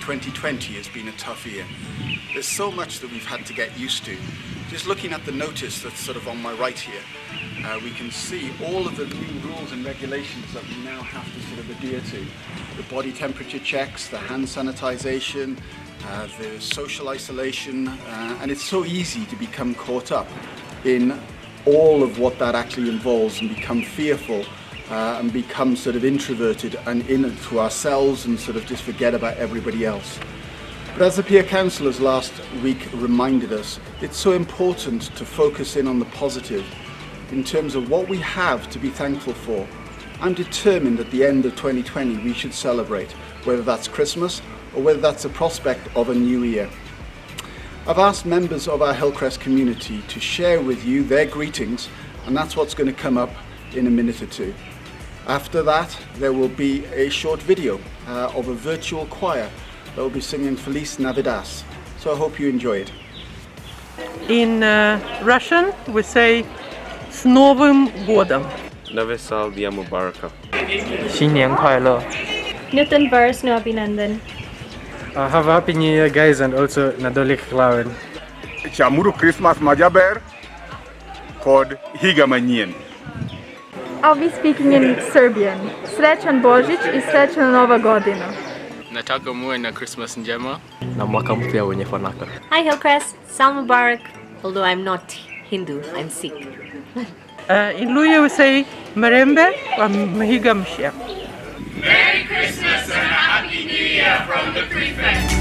2020 has been a tough year. There's so much that we've had to get used to. Just looking at the notice that's sort of on my right here, we can see all of the new rules and regulations that we now have to sort of adhere to. The body temperature checks, the hand sanitization, the social isolation, and it's so easy to become caught up in all of what that actually involves and become fearful and become sort of introverted and into ourselves and sort of just forget about everybody else. But as the peer counsellors last week reminded us, it's so important to focus in on the positive in terms of what we have to be thankful for. I'm determined at the end of 2020 we should celebrate, whether that's Christmas or whether that's a prospect of a new year. I've asked members of our Hillcrest community to share with you their greetings, and that's what's going to come up in a minute or two. After that, there will be a short video of a virtual choir that will be singing Feliz Navidad. So I hope you enjoy it. In Russian, we say "С Новым годом!" Новый Сал Дня Мубарака. 新年快乐 Newton Burst no Abhinandan. Have a happy new year, guys, and also Nadolik Klauen. Chamuru Christmas Majaber called Higa Manien. I'll be speaking in Serbian. Srećan Božić I srećna Nova godina. Nataka muwe na Christmas njema. Na mwaka mpya wenye fanaka. Hi Hillcrest, Sal Mubarak. Although I'm not Hindu, I'm Sikh. In Luya we say Marembe or Mahiga Mshia. Merry Christmas and a Happy New Year from the prefect.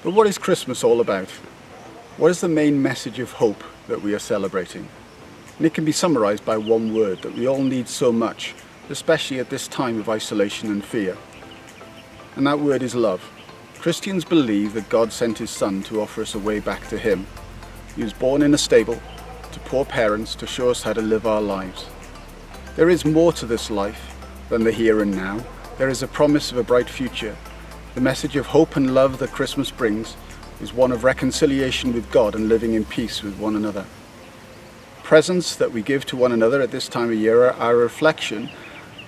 But what is Christmas all about? What is the main message of hope that we are celebrating? And it can be summarized by one word that we all need so much, especially at this time of isolation and fear. And that word is love. Christians believe that God sent his Son to offer us a way back to him. He was born in a stable, to poor parents, to show us how to live our lives. There is more to this life than the here and now. There is a promise of a bright future. The message of hope and love that Christmas brings is one of reconciliation with God and living in peace with one another. Presents that we give to one another at this time of year are a reflection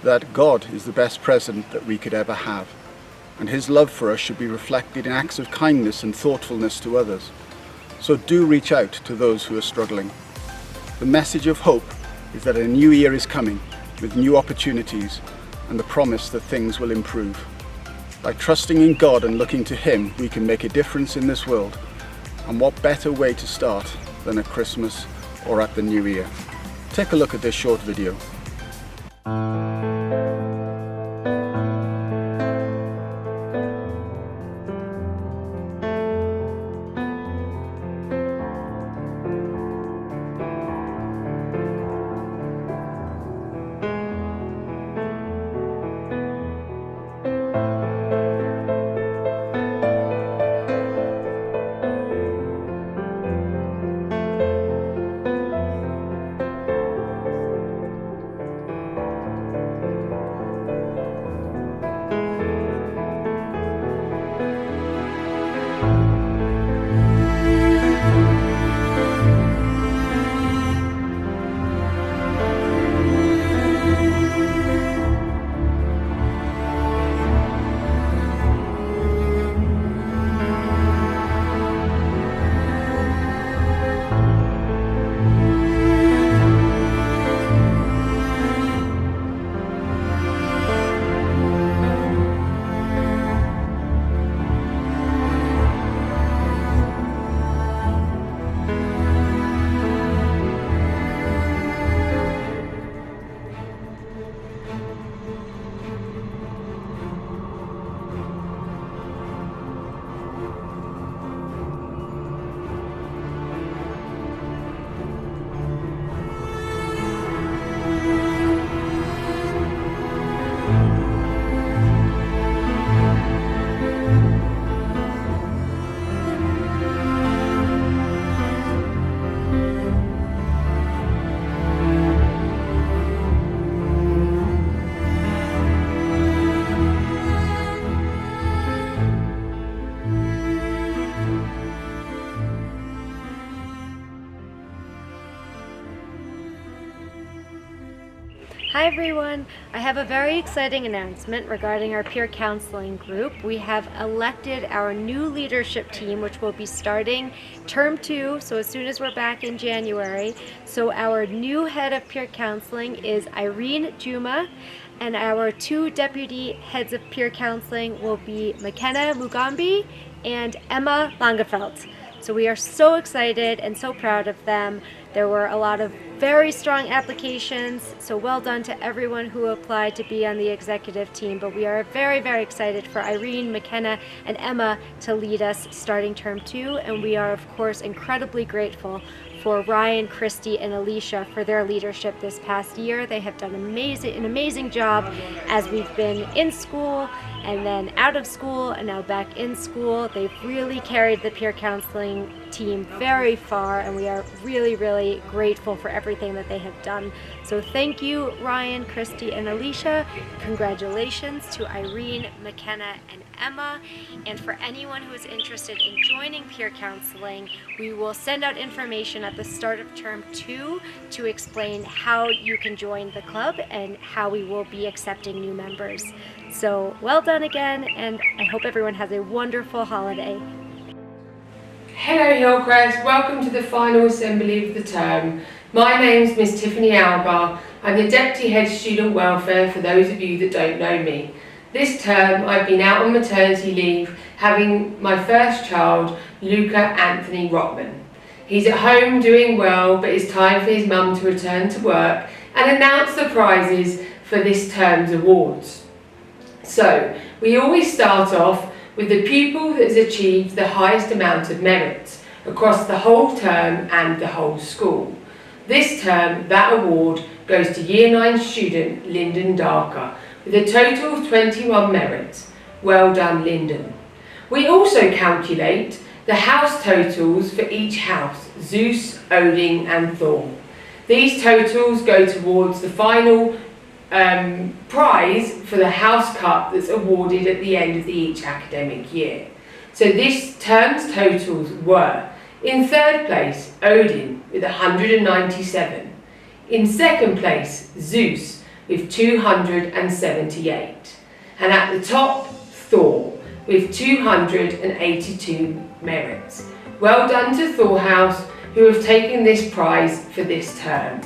that God is the best present that we could ever have, and his love for us should be reflected in acts of kindness and thoughtfulness to others. So do reach out to those who are struggling. The message of hope is that a new year is coming with new opportunities and the promise that things will improve. By trusting in God and looking to him, we can make a difference in this world. And what better way to start than at Christmas or at the New Year? Take a look at this short video. Hi everyone! I have a very exciting announcement regarding our peer counseling group. We have elected our new leadership team, which will be starting term 2, so as soon as we're back in January. So our new head of peer counseling is Irene Juma, and our 2 deputy heads of peer counseling will be McKenna Mugambi and Emma Langefeld. So we are so excited and so proud of them. There were a lot of very strong applications, so well done to everyone who applied to be on the executive team. But we are very, very excited for Irene, McKenna, and Emma to lead us starting term 2. And we are, of course, incredibly grateful for Ryan, Christy, and Alicia for their leadership this past year. They have done an amazing job as we've been in school and then out of school and now back in school. They've really carried the peer counseling team very far, and we are really, really grateful for everything that they have done. So thank you, Ryan, Christy, and Alicia. Congratulations to Irene, McKenna, and Emma. And for anyone who is interested in joining peer counseling, we will send out information at the start of term 2 to explain how you can join the club and how we will be accepting new members. So well done again, and I hope everyone has a wonderful holiday. Hello Hillcrest, welcome to the final assembly of the term. My name's Miss Tiffany Alba. I'm the Deputy Head Student Welfare for those of you that don't know me. This term I've been out on maternity leave having my first child, Luca Anthony Rotman. He's at home doing well, but it's time for his mum to return to work and announce the prizes for this term's awards. So, we always start off with the pupil that has achieved the highest amount of merit across the whole term and the whole school. This term, that award goes to Year 9 student Lyndon Darker with a total of 21 merits. Well done, Lyndon. We also calculate the house totals for each house, Zeus, Odin and Thor. These totals go towards the final prize for the house cup that's awarded at the end of each academic year. So this term's totals were: in third place, Odin with 197. In second place, Zeus with 278. And at the top, Thor with 282 merits. Well done to Thor House, who have taken this prize for this term.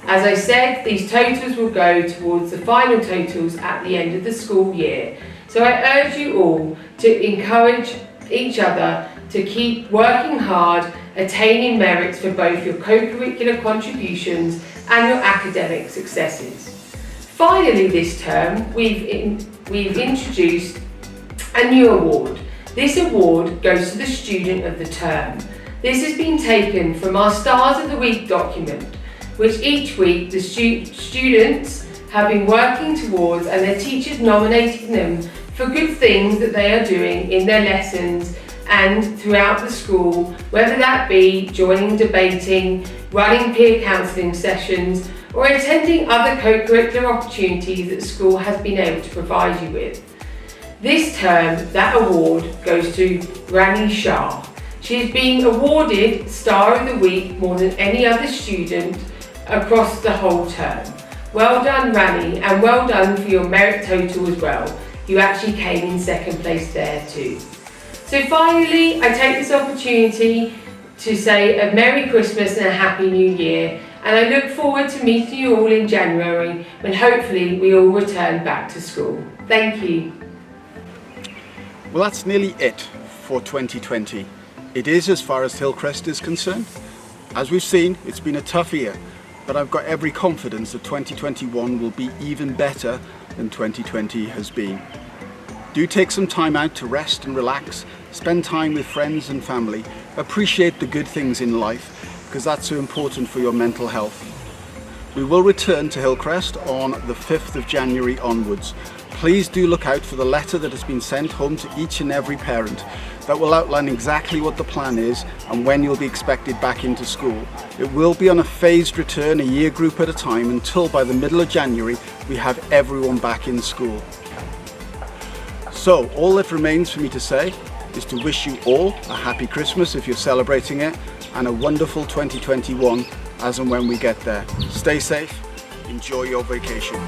As I said, these totals will go towards the final totals at the end of the school year. So I urge you all to encourage each other to keep working hard, attaining merits for both your co-curricular contributions and your academic successes. Finally, this term, we've introduced a new award. This award goes to the student of the term. This has been taken from our Stars of the Week document, which each week the students have been working towards, and their teachers nominating them for good things that they are doing in their lessons and throughout the school, whether that be joining debating, running peer counselling sessions, or attending other co-curricular opportunities that school has been able to provide you with. This term, that award goes to Rani Shah. She is being awarded Star of the Week more than any other student across the whole term. Well done, Rani, and well done for your merit total as well. You actually came in second place there too. So finally, I take this opportunity to say a Merry Christmas and a Happy New Year, and I look forward to meeting you all in January when hopefully we all return back to school. Thank you. Well, that's nearly it for 2020. It is as far as Hillcrest is concerned. As we've seen, it's been a tough year, but I've got every confidence that 2021 will be even better than 2020 has been. Do take some time out to rest and relax, spend time with friends and family, appreciate the good things in life, because that's so important for your mental health. We will return to Hillcrest on the 5th of January onwards. Please do look out for the letter that has been sent home to each and every parent that will outline exactly what the plan is and when you'll be expected back into school. It will be on a phased return, a year group at a time, until by the middle of January we have everyone back in school. So all that remains for me to say is to wish you all a happy Christmas if you're celebrating it, and a wonderful 2021 as and when we get there. Stay safe, enjoy your vacation.